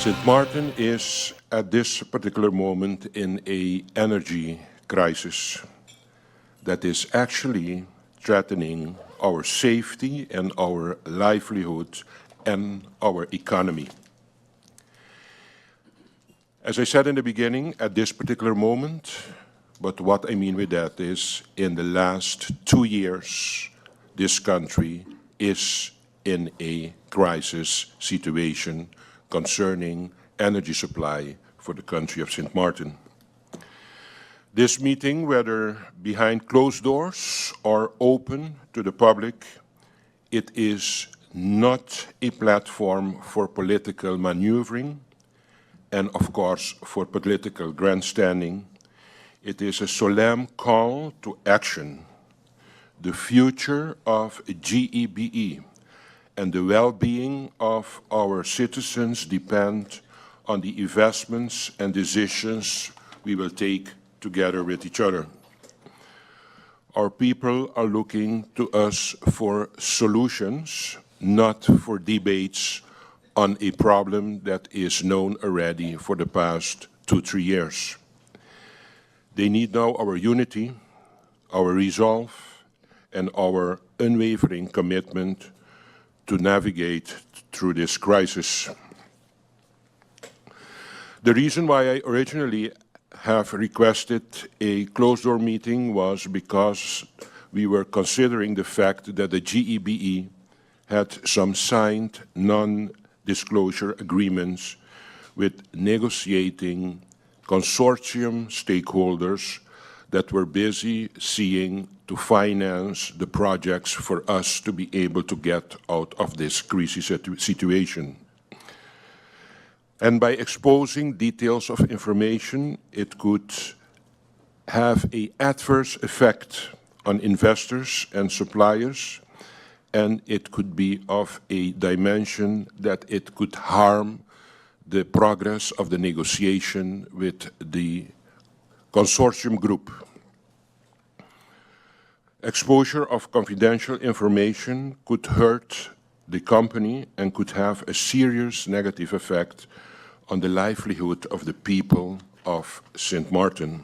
St. Martin is at this particular moment in an energy crisis that is actually threatening our safety and our livelihood and our economy. As I said in the beginning, at this particular moment, but what I mean with that is in the last 2 years, this country is in a crisis situation concerning energy supply for the country of St. Martin. This meeting, whether behind closed doors or open to the public, it is not a platform for political maneuvering and, of course, for political grandstanding. It is a solemn call to action. The future of GEBE and the well-being of our citizens depend on the investments and decisions we will take together with each other. Our people are looking to us for solutions, not for debates on a problem that is known already for the past 2-3 years. They need now our unity, our resolve, and our unwavering commitment to navigate through this crisis. The reason why I originally have requested a closed-door meeting was because we were considering the fact that the GEBE had some signed non-disclosure agreements with negotiating consortium stakeholders that were busy seeing to finance the projects for us to be able to get out of this crisis situation. And by exposing details of information, it could have an adverse effect on investors and suppliers, and it could be of a dimension that it could harm the progress of the negotiation with the consortium group. Exposure of confidential information could hurt the company and could have a serious negative effect on the livelihood of the people of St. Martin.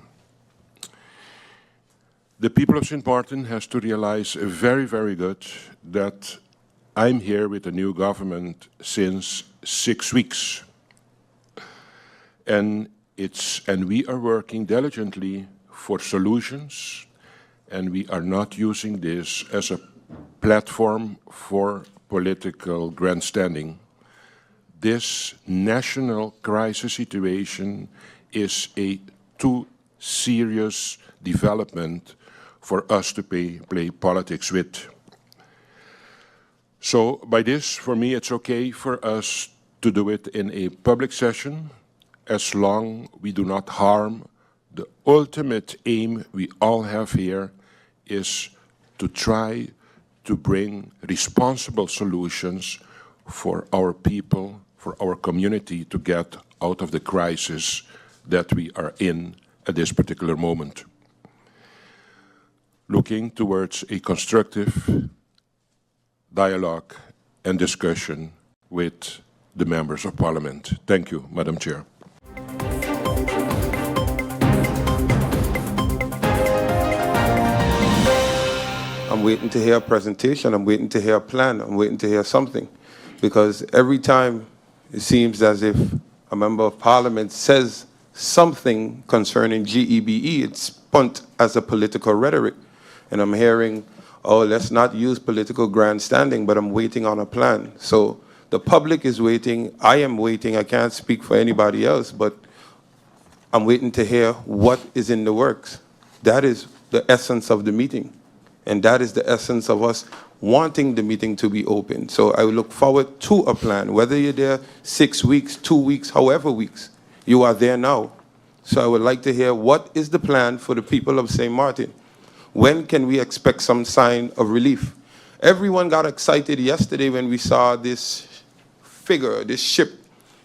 The people of St. Martin has to realize very, very good that I'm here with the new government since 6 weeks. And we are working diligently for solutions, and we are not using this as a platform for political grandstanding. This national crisis situation is a too serious development for us to play politics with. So by this, for me, it's okay for us to do it in a public session, as long we do not harm the ultimate aim we all have here is to try to bring responsible solutions for our people, for our community to get out of the crisis that we are in at this particular moment. Looking towards a constructive dialogue and discussion with the members of Parliament. Thank you, Madam Chair. I'm waiting to hear a presentation, I'm waiting to hear a plan, I'm waiting to hear something. Because every time it seems as if a member of Parliament says something concerning GEBE, it's spun as a political rhetoric. And I'm hearing, oh, let's not use political grandstanding, but I'm waiting on a plan. So the public is waiting, I am waiting, I can't speak for anybody else, but I'm waiting to hear what is in the works. That is the essence of the meeting. And that is the essence of us wanting the meeting to be open. So I look forward to a plan, whether you're there 6 weeks, 2 weeks, however weeks, you are there now. So I would like to hear what is the plan for the people of St. Martin. When can we expect some sign of relief? Everyone got excited yesterday when we saw this figure, this ship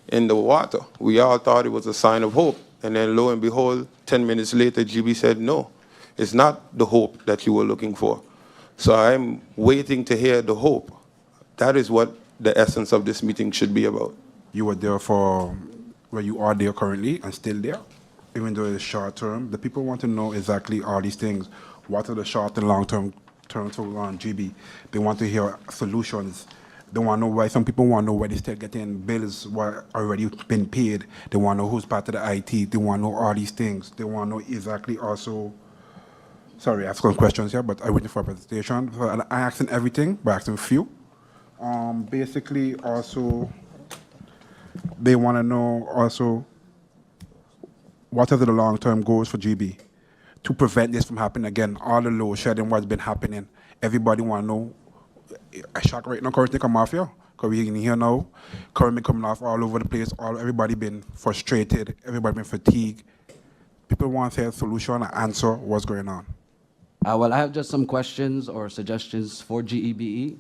in the water. We all thought it was a sign of hope. And then lo and behold, 10 minutes later, GB said, no, it's not the hope that you were looking for. So I'm waiting to hear the hope. That is what the essence of this meeting should be about. you were there for where you are there currently and still there, even though it's short term. The people want to know exactly all these things. What are the short and long terms on GB? They want to hear solutions. They want to know why some people want to know why they still getting bills what already been paid. They want to know who's part of the IT. They want to know all these things. They want to know exactly also. Sorry, I asked some questions here, but I waiting for a presentation. So I asking everything, but I asking a few. Basically, also, they want to know also what are the long-term goals for GB to prevent this from happening again. All the load shedding what's been happening. Everybody want to know. A shock right now, currently come off here. Because we in here now, currently coming off all over the place. Everybody been frustrated. Everybody been fatigued. People want to hear a solution, an answer, what's going on. Well, I have just some questions or suggestions for GEBE.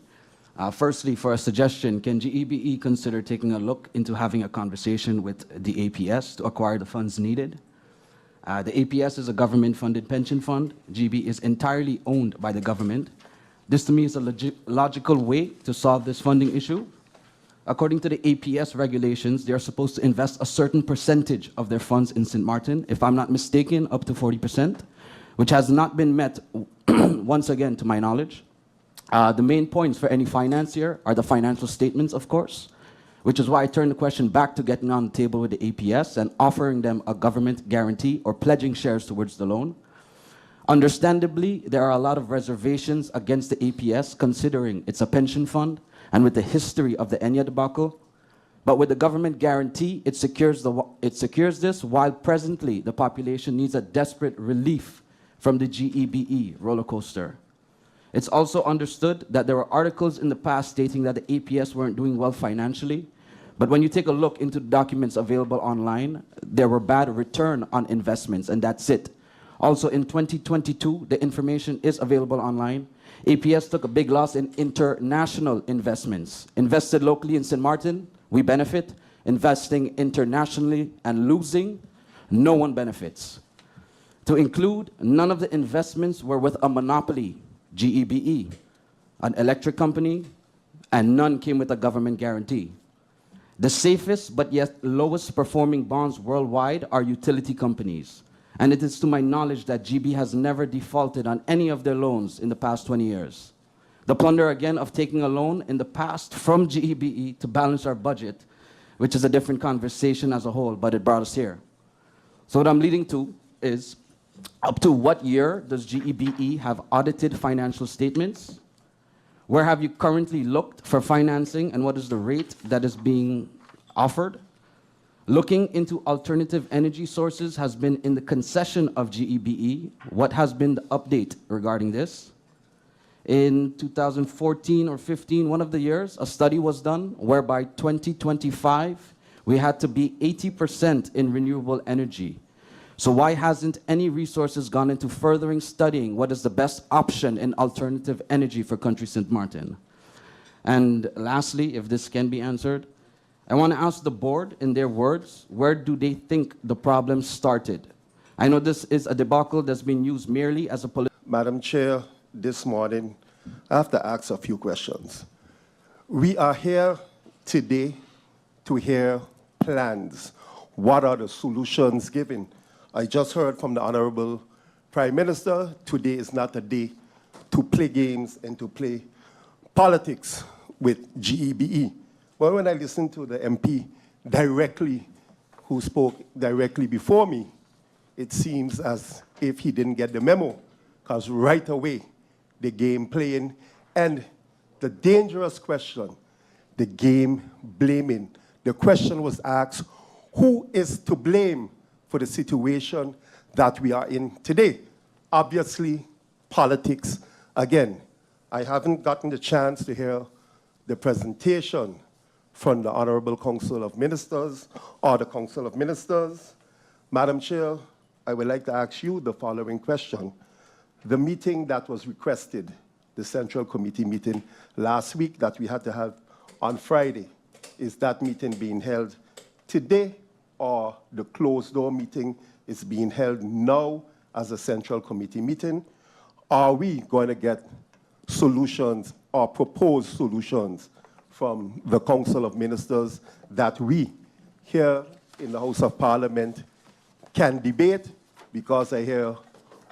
Firstly, for a suggestion, can GEBE consider taking a look into having a conversation with the APS to acquire the funds needed? The APS is a government-funded pension fund. GB is entirely owned by the government. This, to me, is a logical way to solve this funding issue. According to the APS regulations, they are supposed to invest a certain percentage of their funds in St. Martin, if I'm not mistaken, up to 40%, which has not been met, once again, to my knowledge. The main points for any financier are the financial statements, of course, which is why I turn the question back to getting on the table with the APS and offering them a government guarantee or pledging shares towards the loan. Understandably, there are a lot of reservations against the APS, considering it's a pension fund and with the history of the Enya debacle. But with the government guarantee, it secures this, while presently the population needs a desperate relief from the GEBE roller coaster. It's also understood that there were articles in the past stating that the APS weren't doing well financially, but when you take a look into the documents available online, there were bad return on investments, and that's it. Also, in 2022, the information is available online. APS took a big loss in international investments. Invested locally in St. Martin, we benefit. Investing internationally and losing, no one benefits. To include, none of the investments were with a monopoly, GEBE, an electric company, and none came with a government guarantee. The safest but yet lowest performing bonds worldwide are utility companies. And it is to my knowledge that GB has never defaulted on any of their loans in the past 20 years. The plunder, again, of taking a loan in the past from GEBE to balance our budget, which is a different conversation as a whole, but it brought us here. So what I'm leading to is, up to what year does GEBE have audited financial statements? Where have you currently looked for financing, and what is the rate that is being offered? Looking into alternative energy sources has been in the concession of GEBE. What has been the update regarding this? In 2014 or 15, one of the years, a study was done whereby 2025, we had to be 80% in renewable energy. So why hasn't any resources gone into furthering studying what is the best option in alternative energy for country St. Martin? And lastly, if this can be answered, I want to ask the board, in their words, where do they think the problem started? I know this is a debacle that's been used merely as a political... Madam Chair, this morning, I have to ask a few questions. We are here today to hear plans. What are the solutions given? I just heard from the Honorable Prime Minister, today is not a day to play games and to play politics with GEBE. Well, when I listened to the MP directly, who spoke directly before me, it seems as if he didn't get the memo, because right away, the game playing, and the dangerous question, the game blaming. The question was asked, who is to blame for the situation that we are in today? Obviously, politics. Again, I haven't gotten the chance to hear the presentation from the Honorable Council of Ministers or the Council of Ministers. Madam Chair, I would like to ask you the following question. The meeting that was requested, the Central Committee meeting last week that we had to have on Friday, is that meeting being held today, or the closed-door meeting is being held now as a Central Committee meeting? Are we going to get solutions or proposed solutions from the Council of Ministers that we here in the House of Parliament can debate, because I hear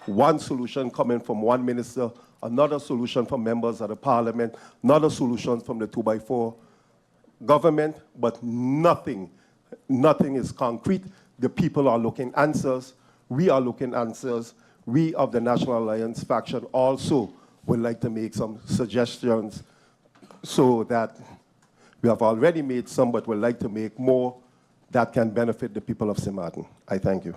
one solution coming from one minister, another solution from members of the Parliament, another solution from the 2x4 government, but nothing is concrete. The people are looking answers. We are looking answers. We of the National Alliance faction also would like to make some suggestions, so that we have already made some, but would like to make more that can benefit the people of St. Martin. I thank you.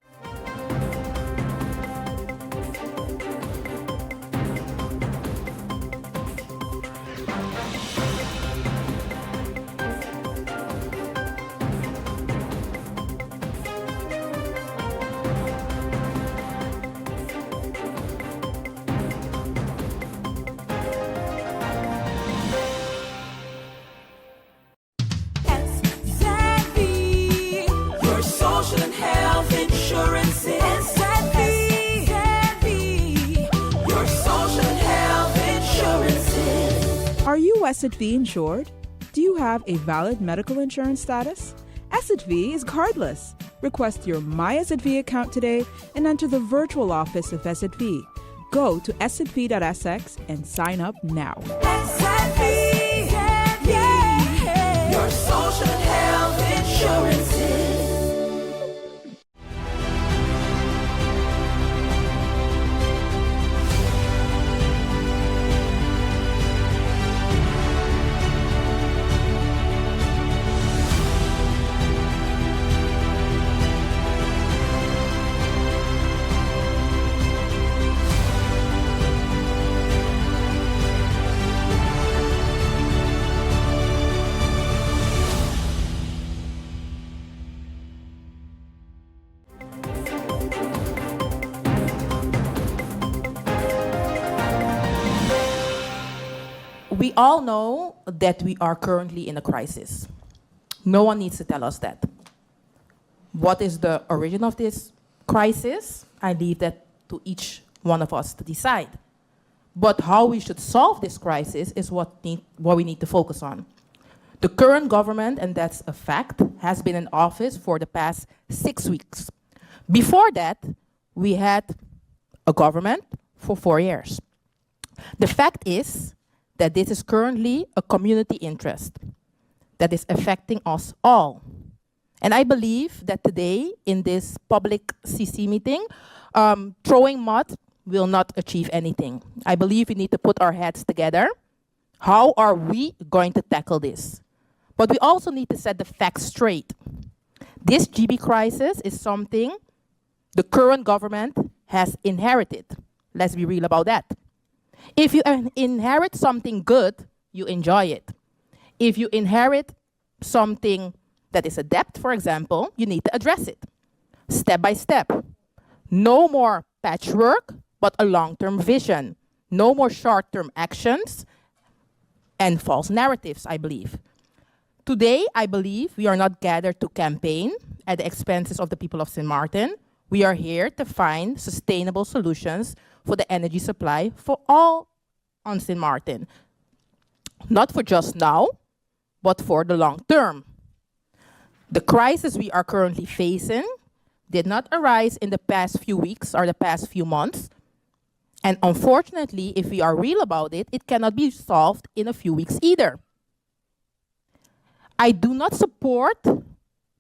Your social and health insurance is your social and health insurance. Are you SXV insured? Do you have a valid medical insurance status? SXV is cardless. Request your My SXV account today and enter the virtual office of SXV. Go to sxv.sx and sign up now. Your social and health insurance. We all know that we are currently in a crisis. No one needs to tell us that. What is the origin of this crisis? I leave that to each one of us to decide. But how we should solve this crisis is what we need to focus on. The current government, and that's a fact, has been in office for the past 6 weeks. Before that, we had a government for 4 years. The fact is that this is currently a community interest that is affecting us all. And I believe that today, in this public CC meeting, throwing mud will not achieve anything. I believe we need to put our heads together. How are we going to tackle this? But we also need to set the facts straight. This GB crisis is something the current government has inherited. Let's be real about that. If you inherit something good, you enjoy it. If you inherit something that is a debt, for example, you need to address it, step by step. No more patchwork, but a long-term vision. No more short-term actions and false narratives, I believe. Today, I believe we are not gathered to campaign at the expenses of the people of St. Martin. We are here to find sustainable solutions for the energy supply for all on St. Martin. Not for just now, but for the long term. The crisis we are currently facing did not arise in the past few weeks or the past few months. And unfortunately, if we are real about it, it cannot be solved in a few weeks either. I do not support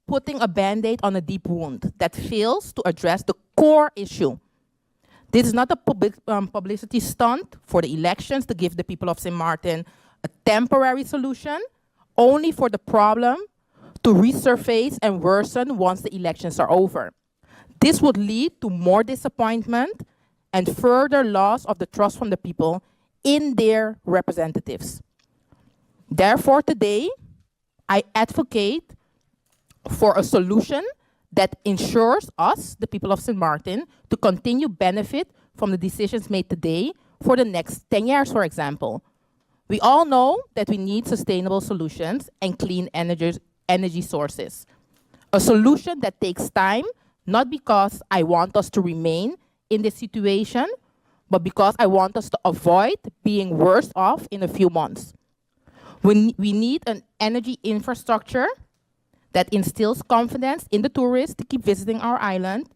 putting a Band-Aid on a deep wound that fails to address the core issue. This is not a publicity stunt for the elections to give the people of St. Martin a temporary solution, only for the problem to resurface and worsen once the elections are over. This would lead to more disappointment and further loss of the trust from the people in their representatives. Therefore, today, I advocate for a solution that ensures us, the people of St. Martin, to continue benefit from the decisions made today for the next 10 years, for example. We all know that we need sustainable solutions and clean energy sources. A solution that takes time, not because I want us to remain in this situation, but because I want us to avoid being worse off in a few months. We need an energy infrastructure that instills confidence in the tourists to keep visiting our island,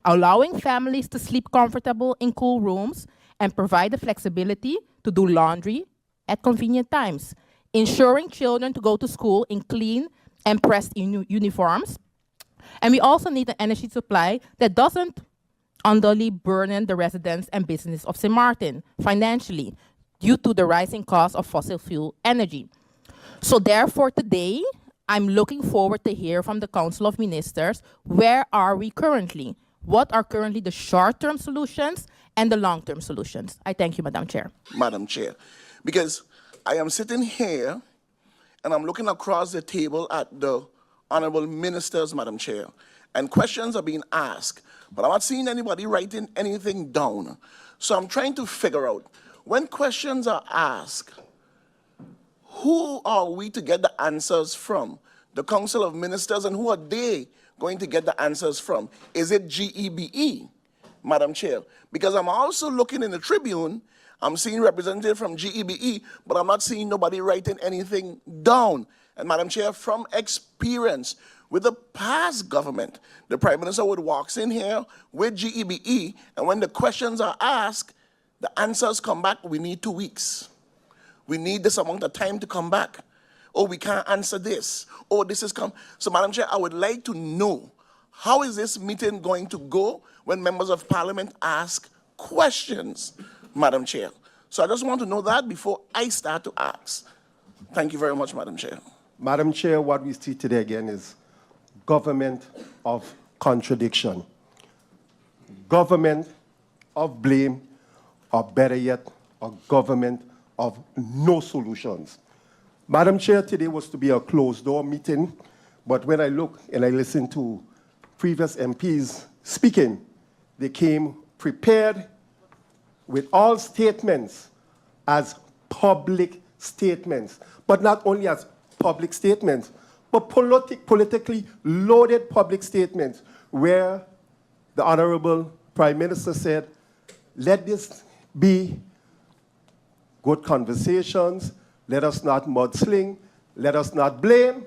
allowing families to sleep comfortable in cool rooms, and provide the flexibility to do laundry at convenient times, ensuring children to go to school in clean and pressed uniforms. And we also need an energy supply that doesn't unduly burden the residents and business of St. Martin financially due to the rising cost of fossil fuel energy. So therefore today, I'm looking forward to hear from the Council of Ministers, where are we currently? What are currently the short-term solutions and the long-term solutions? I thank you, Madam Chair. Madam Chair, because I am sitting here and I'm looking across the table at the honorable ministers, Madam Chair, and questions are being asked, but I'm not seeing anybody writing anything down. So I'm trying to figure out, when questions are asked, who are we to get the answers from? The Council of Ministers, and who are they going to get the answers from? Is it GEBE, Madam Chair? Because I'm also looking in the Tribune, I'm seeing representative from GEBE, but I'm not seeing nobody writing anything down. And Madam Chair, from experience with the past government, the Prime Minister would walk in here with GEBE, and when the questions are asked, the answers come back, we need 2 weeks. We need this amount of time to come back. Oh, we can't answer this. Oh, this is come. So, Madam Chair, I would like to know, how is this meeting going to go when members of Parliament ask questions, Madam Chair? So I just want to know that before I start to ask. Thank you very much, Madam Chair. Madam Chair, what we see today again is government of contradiction, government of blame, or better yet, a government of no solutions. Madam Chair, today was to be a closed-door meeting, but when I look and I listen to previous MPs speaking, they came prepared with all statements as public statements, but not only as public statements, but politically loaded public statements, where the Honorable Prime Minister said, let this be good conversations, let us not mudsling, let us not blame.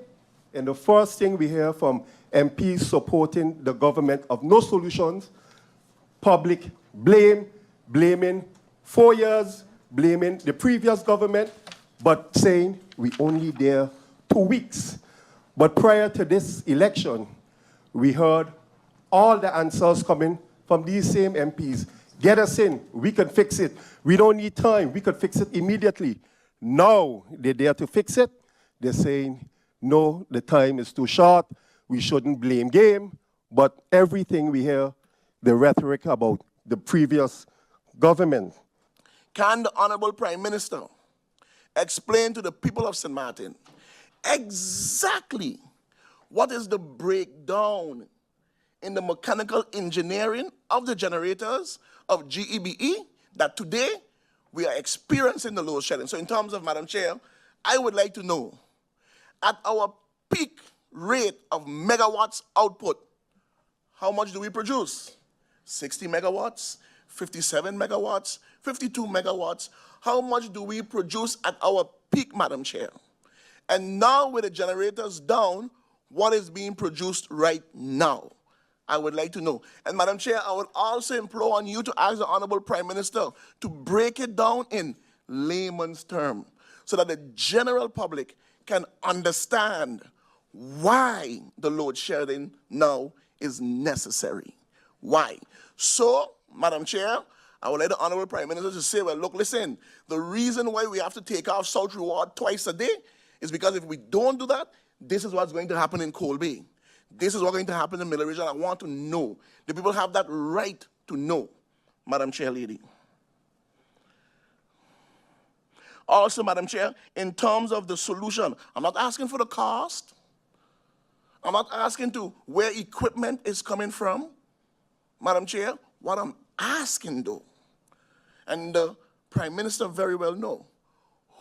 And the first thing we hear from MPs supporting the government of no solutions, public blame, blaming 4 years, blaming the previous government, but saying we only there 2 weeks. But prior to this election, we heard all the answers coming from these same MPs. Get us in, we can fix it. We don't need time, we could fix it immediately. Now they're there to fix it. They're saying, no, the time is too short, we shouldn't blame game. But everything we hear, the rhetoric about the previous government. Can the Honorable Prime Minister explain to the people of St. Martin exactly what is the breakdown in the mechanical engineering of the generators of GEBE that today we are experiencing the load shedding? So in terms of, Madam Chair, I would like to know, at our peak rate of megawatts output, how much do we produce? 60 megawatts, 57 megawatts, 52 megawatts. How much do we produce at our peak, Madam Chair? And now with the generators down, what is being produced right now? I would like to know. And Madam Chair, I would also implore on you to ask the Honorable Prime Minister to break it down in layman's terms so that the general public can understand why the load shedding now is necessary. Why? So, Madam Chair, I would like the Honorable Prime Minister to say, well, look, listen, the reason why we have to take off South Reward twice a day is because if we don't do that, this is what's going to happen in Coal Bay. This is what's going to happen in Miller Region. I want to know. The people have that right to know, Madam Chair Lady. Also, Madam Chair, in terms of the solution, I'm not asking for the cost. I'm not asking to where equipment is coming from, Madam Chair. What I'm asking, though, and the Prime Minister very well know,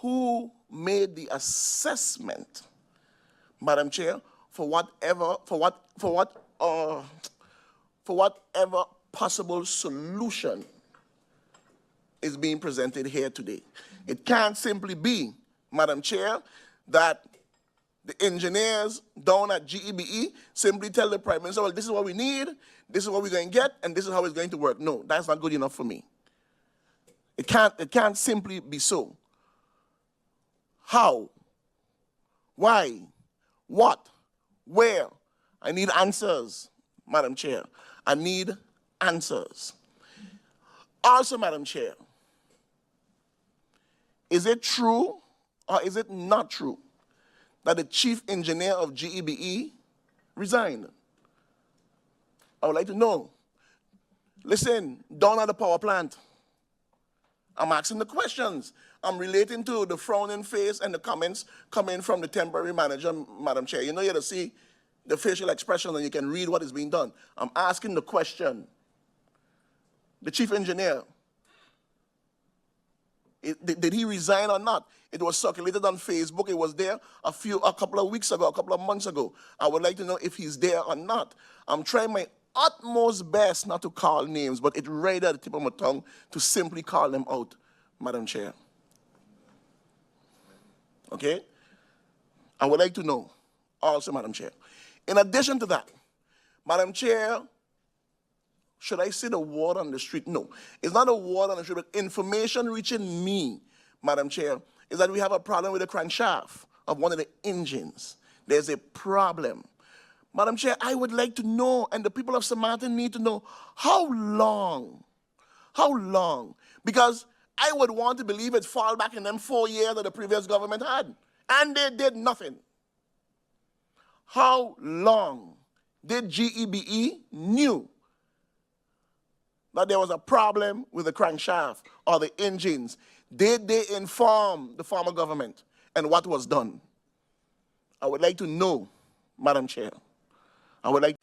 who made the assessment, Madam Chair, for whatever possible solution is being presented here today. It can't simply be, Madam Chair, that the engineers down at GEBE simply tell the Prime Minister, well, this is what we need, this is what we're going to get, and this is how it's going to work. No, that's not good enough for me. It can't simply be so. How? Why? What? Where? I need answers, Madam Chair. I need answers. Also, Madam Chair, is it true or is it not true that the chief engineer of GEBE resigned? I would like to know. Listen, down at the power plant, I'm asking the questions. I'm relating to the frowning face and the comments coming from the temporary manager, Madam Chair. You know, you have to see the facial expression and you can read what is being done. I'm asking the question. The chief engineer, did he resign or not? It was circulated on Facebook. It was there a couple of weeks ago, a couple of months ago. I would like to know if he's there or not. I'm trying my utmost best not to call names, but it's right at the tip of my tongue to simply call them out, Madam Chair. Okay? I would like to know also, Madam Chair. In addition to that, Madam Chair, should I say the word on the street? No. It's not a word on the street, but information reaching me, Madam Chair, is that we have a problem with the crankshaft of one of the engines. There's a problem. Madam Chair, I would like to know, and the people of St. Martin need to know, how long? How long? Because I would want to believe it fall back in them 4 years that the previous government had, and they did nothing. How long did GEBE knew that there was a problem with the crankshaft or the engines? Did they inform the former government, and what was done? I would like to know, Madam Chair. I would like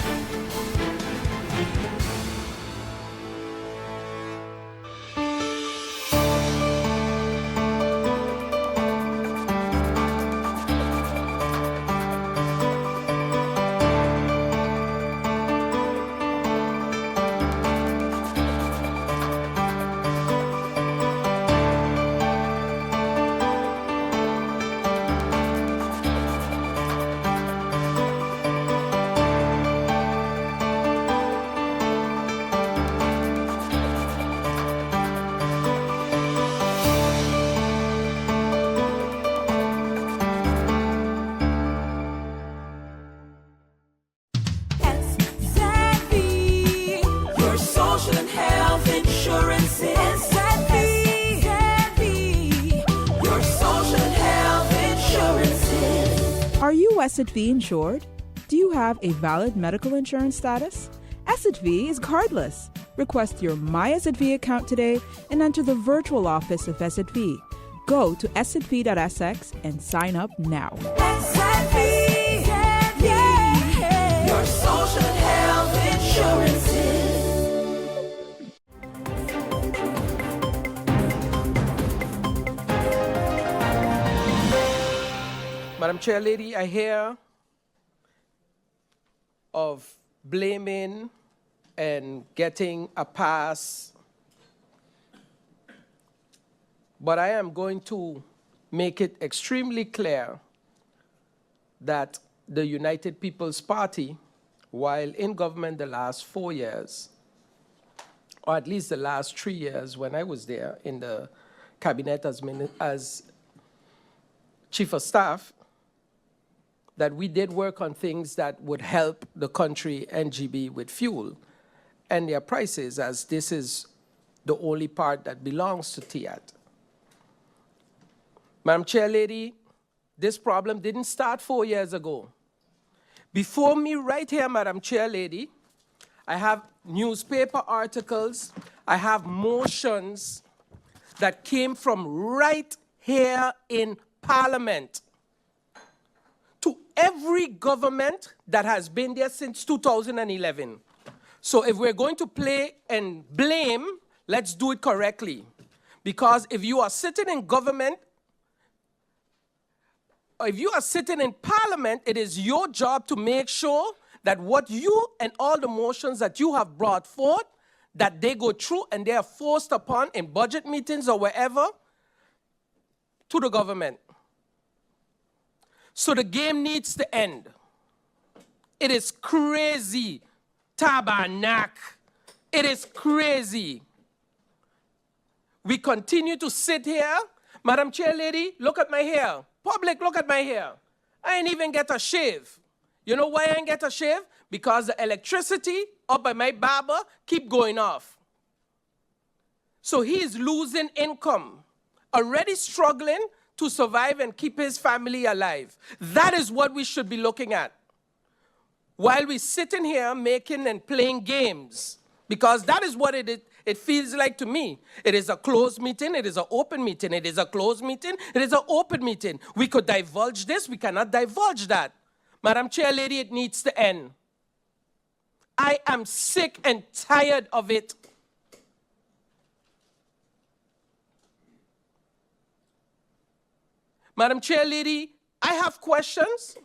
SXM, your social and health insurance. SXM, your social and health insurance. Are you SXV insured? Do you have a valid medical insurance status? SXV is cardless. Request your My SXV account today and enter the virtual office of SXV. Go to sxv.sx and sign up now. SXV, yeah, your social and health insurances. Madam Chair Lady, I hear of blaming and getting a pass, but I am going to make it extremely clear that the United People's Party, while in government the last 4 years, or at least the last 3 years when I was there in the cabinet as chief of staff, that we did work on things that would help the country and GB with fuel and their prices, as this is the only part that belongs to TIAT. Madam Chair Lady, this problem didn't start 4 years ago. Before me right here, Madam Chair Lady, I have newspaper articles, I have motions that came from right here in Parliament to every government that has been there since 2011. So if we're going to play and blame, let's do it correctly. Because if you are sitting in government, or if you are sitting in Parliament, it is your job to make sure that what you and all the motions that you have brought forth, that they go through and they are forced upon in budget meetings or wherever to the government. So the game needs to end. It is crazy. Tabernacle. It is crazy. We continue to sit here. Madam Chair Lady, look at my hair. Public, look at my hair. I ain't even get a shave. You know why I ain't get a shave? Because the electricity up by my barber keep going off. So he is losing income, already struggling to survive and keep his family alive. That is what we should be looking at. While we're sitting here making and playing games, because that is what it feels like to me. It is a closed meeting, it is an open meeting, it is a closed meeting, it is an open meeting. We could divulge this, we cannot divulge that. Madam Chair Lady, it needs to end. I am sick and tired of it. Madam Chair Lady, I have questions,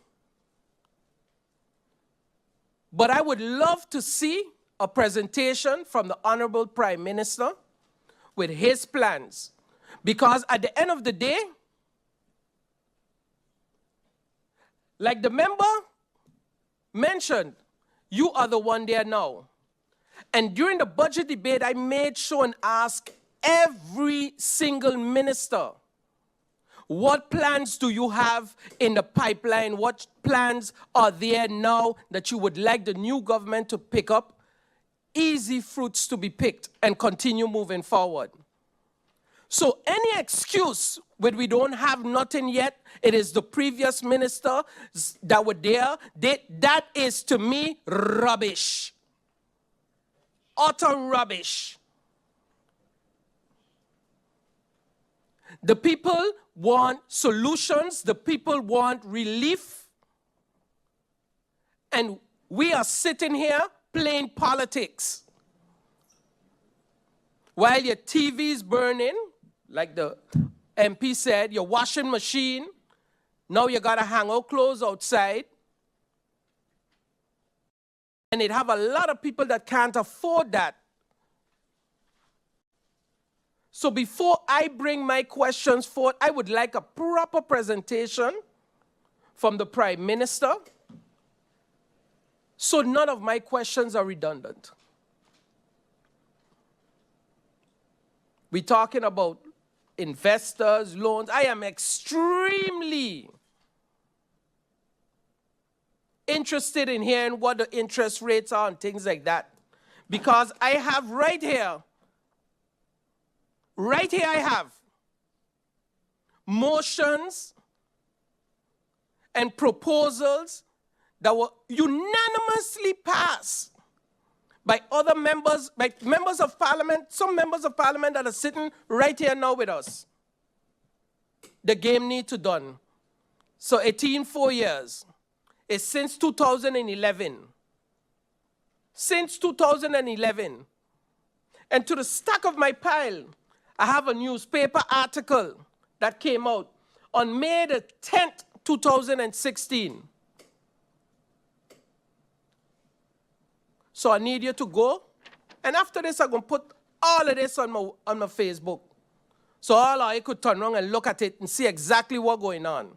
but I would love to see a presentation from the Honorable Prime Minister with his plans. Because at the end of the day, like the member mentioned, you are the one there now. And during the budget debate, I made sure and asked every single minister, what plans do you have in the pipeline? What plans are there now that you would like the new government to pick up? Easy fruits to be picked and continue moving forward. So any excuse when we don't have nothing yet, it is the previous minister that were there, that is to me rubbish. Utter rubbish. The people want solutions, the people want relief, and we are sitting here playing politics. While your TV is burning, like the MP said, your washing machine, now you gotta hang out clothes outside. And it have a lot of people that can't afford that. So before I bring my questions forth, I would like a proper presentation from the Prime Minister, so none of my questions are redundant. We're talking about investors, loans. I am extremely interested in hearing what the interest rates are and things like that. Because I have right here I have motions and proposals that were unanimously passed by other members, by members of parliament, some members of parliament that are sitting right here now with us. The game needs to done. So 4 years. It's since 2011. Since 2011. And to the stack of my pile, I have a newspaper article that came out on May the 10th, 2016. So I need you to go. And after this, I'm going to put all of this on my Facebook. So all of you could turn around and look at it and see exactly what's going on.